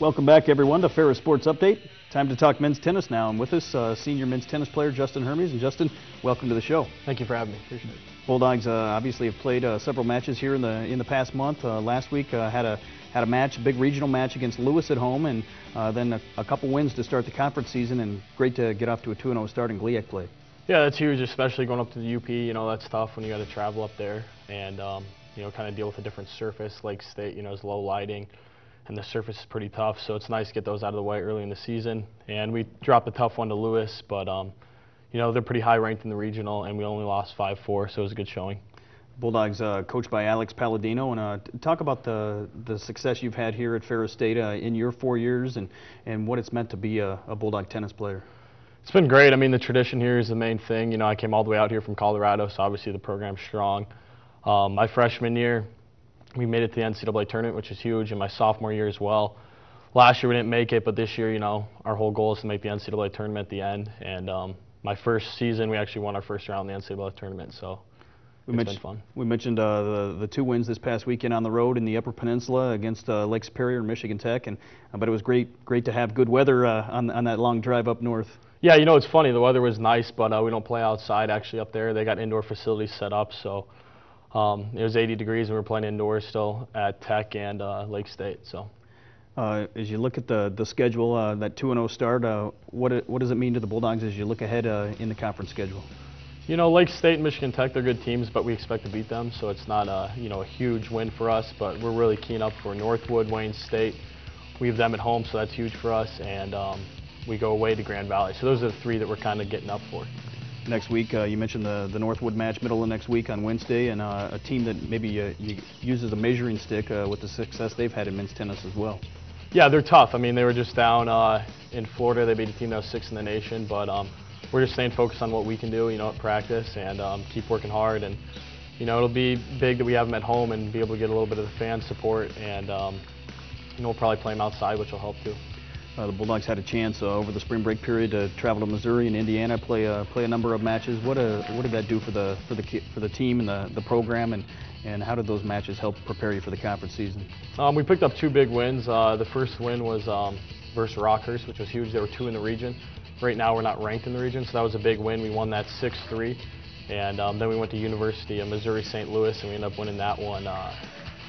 Welcome back, everyone, to Ferris Sports Update. Time to talk men's tennis now. And with us, senior men's tennis player Justin Hermes. And Justin, welcome to the show. Thank you for having me. Appreciate it. Bulldogs obviously have played several matches here in the past month. Last week had a match, a big regional match against Lewis at home, and then a couple wins to start the conference season. And great to get off to a 2-0 start in GLIAC play. Yeah, that's huge, especially going up to the UP. You know, that's tough when you got to travel up there and you know, kind of deal with a different surface. Lake State, you know, is low lighting, and the surface is pretty tough, so it's nice to get those out of the way early in the season. And we dropped a tough one to Lewis, but you know, they're pretty high ranked in the regional, and we only lost 5-4, so it was a good showing. Bulldogs coached by Alex Palladino, and talk about the success you've had here at Ferris State in your 4 years, and what it's meant to be a Bulldog tennis player. It's been great. I mean, the tradition here is the main thing. You know, I came all the way out here from Colorado, so obviously the program's strong. My freshman year, we made it to the NCAA tournament, which is huge, and my sophomore year as well. Last year we didn't make it, but this year, you know, our whole goal is to make the NCAA tournament at the end. And my first season, we actually won our first round in the NCAA tournament, so it's been fun. We mentioned the 2 wins this past weekend on the road in the Upper Peninsula against Lake Superior and Michigan Tech, and but it was great to have good weather on that long drive up north. Yeah, you know, it's funny. The weather was nice, but we don't play outside actually up there. They got indoor facilities set up, so it was 80 degrees, and we were playing indoors still at Tech and Lake State. So, as you look at the schedule, that 2-0 start, what does it mean to the Bulldogs as you look ahead in the conference schedule? You know, Lake State and Michigan Tech, they're good teams, but we expect to beat them, so it's not you know, a huge win for us. But we're really keen up for Northwood, Wayne State. We have them at home, so that's huge for us, and we go away to Grand Valley. So those are the 3 that we're kind of getting up for. Next week, you mentioned the Northwood match middle of next week on Wednesday, and a team that maybe you use as a measuring stick with the success they've had in men's tennis as well. Yeah, they're tough. I mean, they were just down in Florida. They beat a team that was 6th in the nation, but we're just staying focused on what we can do, you know, at practice, and keep working hard. And you know, it'll be big that we have them at home and be able to get a little bit of the fan support, and you know, we'll probably play them outside, which will help too. The Bulldogs had a chance over the spring break period to travel to Missouri and Indiana, play a number of matches. What did that do for the team and the program, and how did those matches help prepare you for the conference season? We picked up 2 big wins. The first win was versus Rockhurst, which was huge. They were 2 in the region. Right now we're not ranked in the region, so that was a big win. We won that 6-3, and then we went to University of Missouri St. Louis, and we ended up winning that one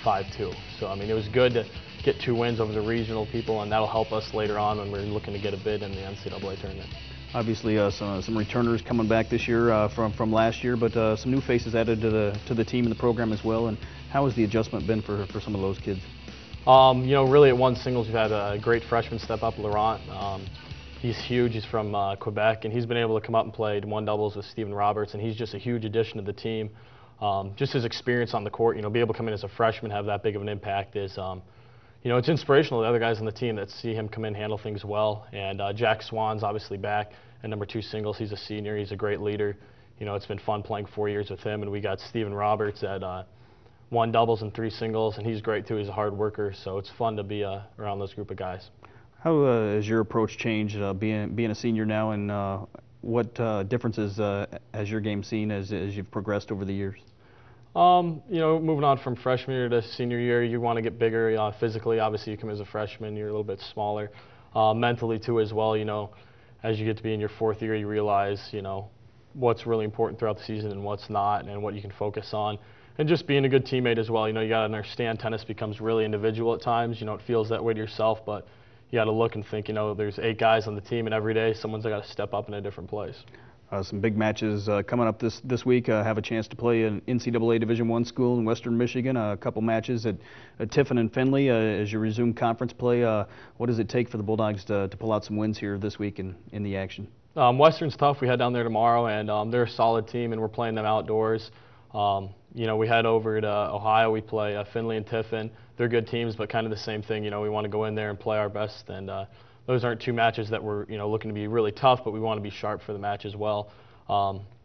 5-2. So I mean, it was good to get 2 wins over the regional people, and that'll help us later on when we're looking to get a bid in the NCAA tournament. Obviously, some returners coming back this year from last year, but some new faces added to the team and the program as well. And how has the adjustment been for some of those kids? You know, really at one singles, we've had a great freshman step up, Laurent. He's huge. He's from Quebec, and he's been able to come up and play one doubles with Stephen Roberts, and he's just a huge addition to the team. Just his experience on the court, you know, be able to come in as a freshman, have that big of an impact is. You know, it's inspirational to the other guys on the team that see him come in and handle things well. And Jack Swan's obviously back at number 2 singles. He's a senior. He's a great leader. You know, it's been fun playing 4 years with him. And we got Stephen Roberts at 1 doubles and 3 singles, and he's great too. He's a hard worker, so it's fun to be around those group of guys. How has your approach changed being a senior now, and what differences has your game seen as you've progressed over the years? You know, moving on from freshman year to senior year, you want to get bigger physically. Obviously, you come as a freshman, you're a little bit smaller. Mentally, too, as well. You know, as you get to be in your 4th year, you realize, you know, what's really important throughout the season and what's not, and what you can focus on. And just being a good teammate as well. You know, you got to understand tennis becomes really individual at times. You know, it feels that way to yourself, but you got to look and think, you know, there's 8 guys on the team, and every day someone's got to step up in a different place. Some big matches coming up this week. Have a chance to play an NCAA Division I school in Western Michigan. A couple matches at Tiffin and Findlay as you resume conference play. What does it take for the Bulldogs to pull out some wins here this week in the action? Western's tough. We head down there tomorrow, and they're a solid team, and we're playing them outdoors. You know, we head over to Ohio. We play Findlay and Tiffin. They're good teams, but kind of the same thing. You know, we want to go in there and play our best, and those aren't 2 matches that we're, you know, looking to be really tough, but we want to be sharp for the match as well.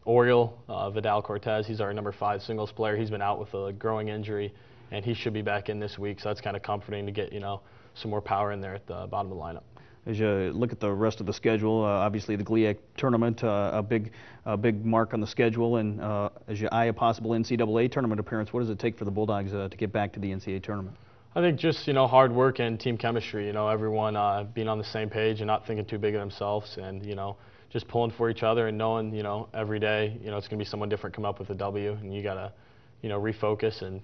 Oriole Vidal Cortez, he's our number 5 singles player. He's been out with a growing injury, and he should be back in this week, so that's kind of comforting to get, you know, some more power in there at the bottom of the lineup. As you look at the rest of the schedule, obviously the GLIAC tournament, a big mark on the schedule, and as you eye a possible NCAA tournament appearance, what does it take for the Bulldogs to get back to the NCAA tournament? I think just, hard work and team chemistry, everyone being on the same page and not thinking too big of themselves, and, just pulling for each other and knowing, every day, it's going to be someone different come up with a W, and you got to, refocus and,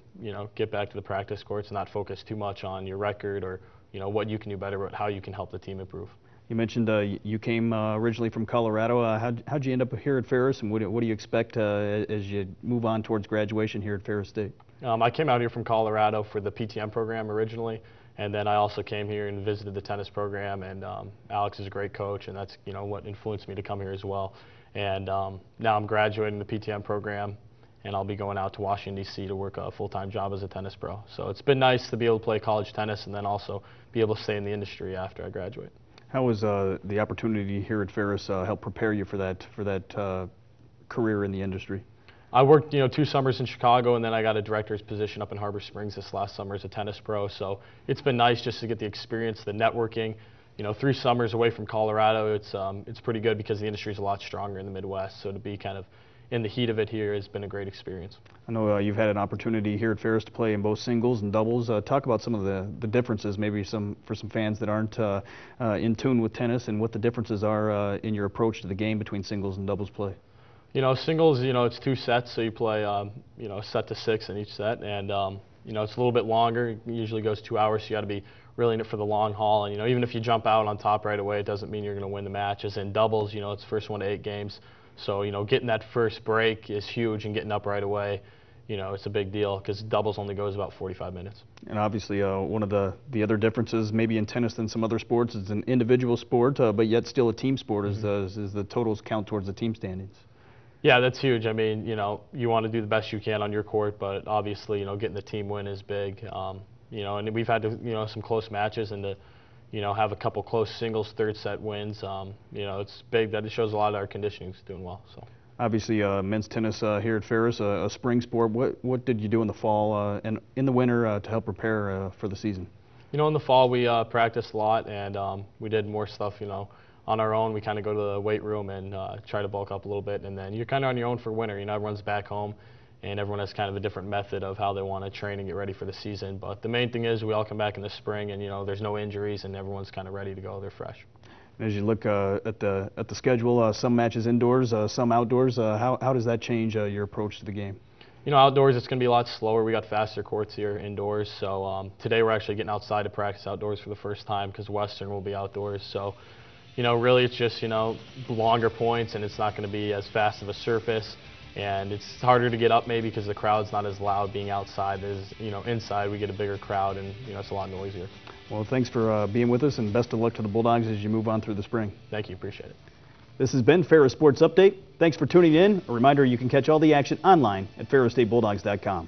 get back to the practice courts and not focus too much on your record or, what you can do better, but how you can help the team improve. You mentioned you came originally from Colorado. How'd you end up here at Ferris, and what do you expect as you move on towards graduation here at Ferris State? I came out here from Colorado for the PTM program originally, and then I also came here and visited the tennis program, and Alex is a great coach, and that's what influenced me to come here as well. And now I'm graduating the PTM program, and I'll be going out to Washington, D.C. to work a full-time job as a tennis pro. So it's been nice to be able to play college tennis and then also be able to stay in the industry after I graduate. How was the opportunity here at Ferris help prepare you for that career in the industry? I worked 2 summers in Chicago, and then I got a director's position up in Harbor Springs this last summer as a tennis pro. So it's been nice just to get the experience, the networking. 3 summers away from Colorado, it's pretty good because the industry is a lot stronger in the Midwest. So to be kind of in the heat of it here has been a great experience. I know you've had an opportunity here at Ferris to play in both singles and doubles. Talk about some of the differences, maybe for some fans that aren't in tune with tennis, and what the differences are in your approach to the game between singles and doubles play. Singles, it's 2 sets, so you play, set to 6 in each set, and it's a little bit longer. It usually goes 2 hours, so you got to be really in it for the long haul. And even if you jump out on top right away, it doesn't mean you're going to win the match. As in doubles, it's first 1 to 8 games. So, getting that first break is huge, and getting up right away, it's a big deal because doubles only goes about 45 minutes. And obviously, one of the other differences maybe in tennis than some other sports is an individual sport, but yet still a team sport, is the totals count towards the team standings. Yeah, that's huge. I mean, you want to do the best you can on your court, but obviously, getting the team win is big. And we've had some close matches, and to have a couple close singles third set wins, it's big. That it shows a lot of our conditioning is doing well. So obviously, men's tennis here at Ferris, a spring sport. What did you do in the fall and in the winter to help prepare for the season? In the fall we practiced a lot, and we did more stuff. On our own, we kind of go to the weight room and try to bulk up a little bit, and then you're kind of on your own for winter. Everyone's back home, and everyone has kind of a different method of how they want to train and get ready for the season. But the main thing is we all come back in the spring, and there's no injuries, and everyone's kind of ready to go. They're fresh. And as you look at the schedule, some matches indoors, some outdoors. How does that change your approach to the game? Outdoors it's going to be a lot slower. We got faster courts here indoors. So today we're actually getting outside to practice outdoors for the first time because Western will be outdoors. So really it's just longer points, and it's not going to be as fast of a surface. And it's harder to get up maybe because the crowd's not as loud being outside as, inside we get a bigger crowd, and, it's a lot noisier. Well, thanks for being with us, and best of luck to the Bulldogs as you move on through the spring. Thank you. Appreciate it. This has been Ferris Sports Update. Thanks for tuning in. A reminder, you can catch all the action online at ferrisstatebulldogs.com.